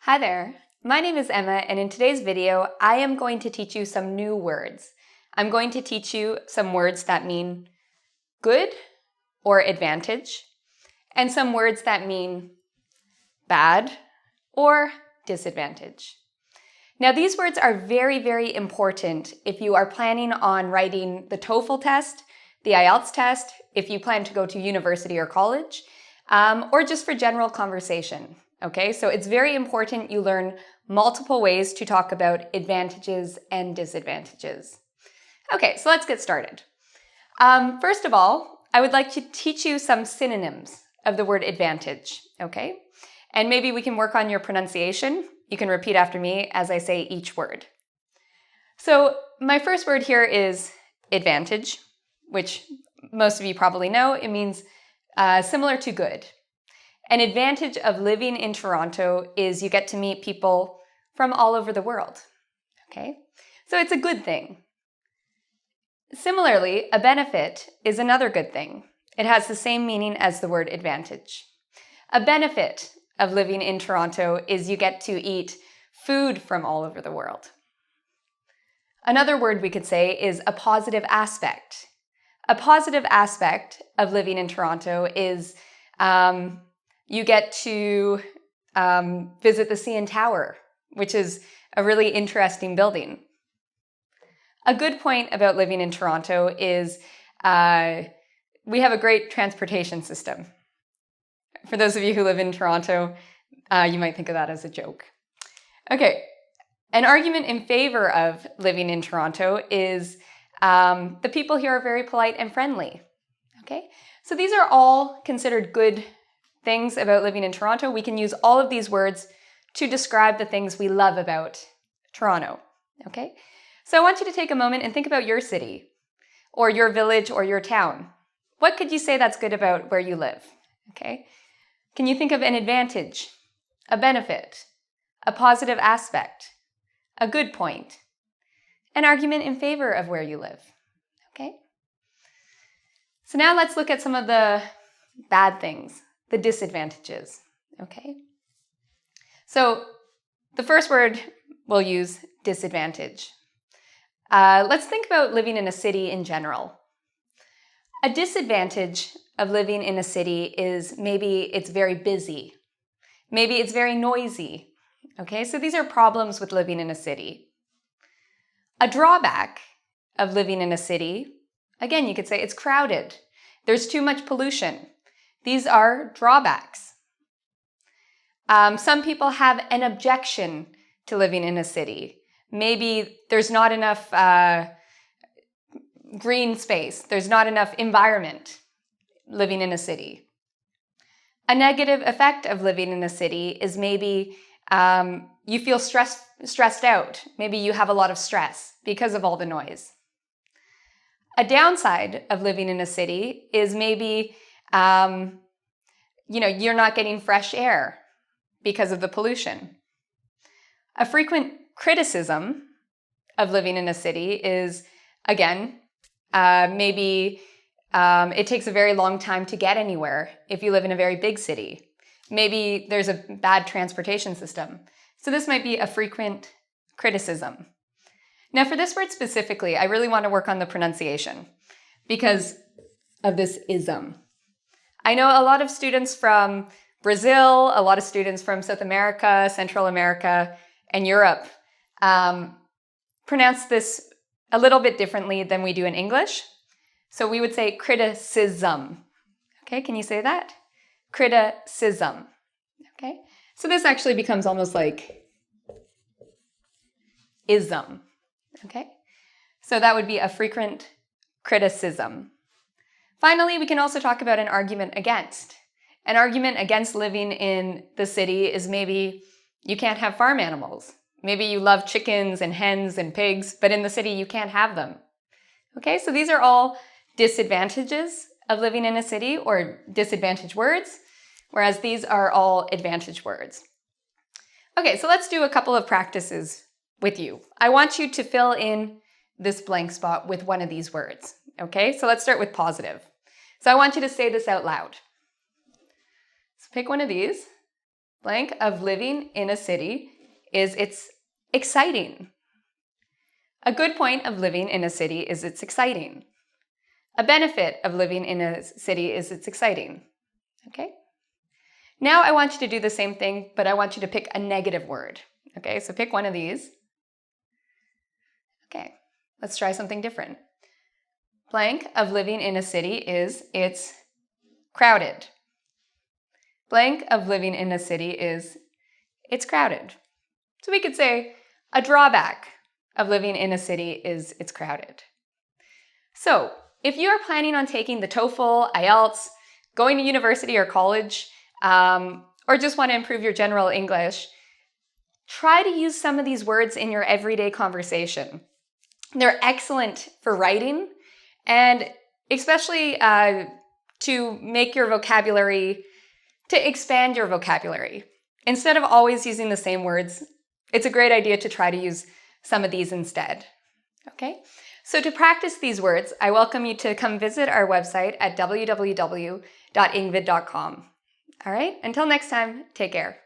Hi there, my name is Emma, and in today's video, I am going to teach you some new words. I'm going to teach you some words that mean good or advantage, and some words that mean bad or disadvantage. Now, these words are very, very important if you are planning on writing the TOEFL test, the IELTS test, if you plan to go to university or college, or just for general conversation. Okay, so it's very important you learn multiple ways to talk about advantages and disadvantages. Okay, so let's get started. First of all, I would like to teach you some synonyms of the word advantage, okay? And maybe we can work on your pronunciation. You can repeat after me as I say each word. So my first word here is advantage, which most of you probably know. It means similar to good. An advantage of living in Toronto is you get to meet people from all over the world, okay? So it's a good thing. Similarly, a benefit is another good thing. It has the same meaning as the word advantage. A benefit of living in Toronto is you get to eat food from all over the world. Another word we could say is a positive aspect. A positive aspect of living in Toronto is you get to visit the CN Tower, which is a really interesting building. A good point about living in Toronto is we have a great transportation system. For those of you who live in Toronto, you might think of that as a joke. Okay, an argument in favor of living in Toronto is the people here are very polite and friendly. Okay, so these are all considered good things about living in Toronto. We can use all of these words to describe the things we love about Toronto, okay? So I want you to take a moment and think about your city or your village or your town. What could you say that's good about where you live, okay? Can you think of an advantage, a benefit, a positive aspect, a good point, an argument in favor of where you live, okay? So now let's look at some of the bad things, the disadvantages, okay? So the first word we'll use, disadvantage. Let's think about living in a city in general. A disadvantage of living in a city is maybe it's very busy. Maybe it's very noisy, okay? So these are problems with living in a city. A drawback of living in a city, again, you could say it's crowded. There's too much pollution. These are drawbacks. Some people have an objection to living in a city. Maybe there's not enough green space. There's not enough environment living in a city. A negative effect of living in a city is maybe you feel stressed out. Maybe you have a lot of stress because of all the noise. A downside of living in a city is maybe you're not getting fresh air because of the pollution. A frequent criticism of living in a city is, again, maybe it takes a very long time to get anywhere if you live in a very big city. Maybe there's a bad transportation system. So this might be a frequent criticism. Now for this word specifically, I really want to work on the pronunciation because of this ism. I know a lot of students from Brazil, a lot of students from South America, Central America, and Europe pronounce this a little bit differently than we do in English. So we would say criticism. Okay, can you say that? Criticism. Okay, so this actually becomes almost like ism. Okay, so that would be a frequent criticism. Finally, we can also talk about an argument against. An argument against living in the city is maybe you can't have farm animals. Maybe you love chickens and hens and pigs, but in the city you can't have them. Okay, so these are all disadvantages of living in a city or disadvantage words, whereas these are all advantage words. Okay, so let's do a couple of practices with you. I want you to fill in this blank spot with one of these words. Okay, so let's start with positive. So I want you to say this out loud. So pick one of these. Blank of living in a city is it's exciting. A good point of living in a city is it's exciting. A benefit of living in a city is it's exciting. Okay? Now I want you to do the same thing, but I want you to pick a negative word. Okay, so pick one of these. Okay, let's try something different. Blank of living in a city is it's crowded. Blank of living in a city is it's crowded. So we could say a drawback of living in a city is it's crowded. So if you are planning on taking the TOEFL, IELTS, going to university or college, or just want to improve your general English, try to use some of these words in your everyday conversation. They're excellent for writing and especially to make your vocabulary, to expand your vocabulary. Instead of always using the same words, it's a great idea to try to use some of these instead. Okay? So to practice these words, I welcome you to come visit our website at www.engvid.com. All right? Until next time, take care.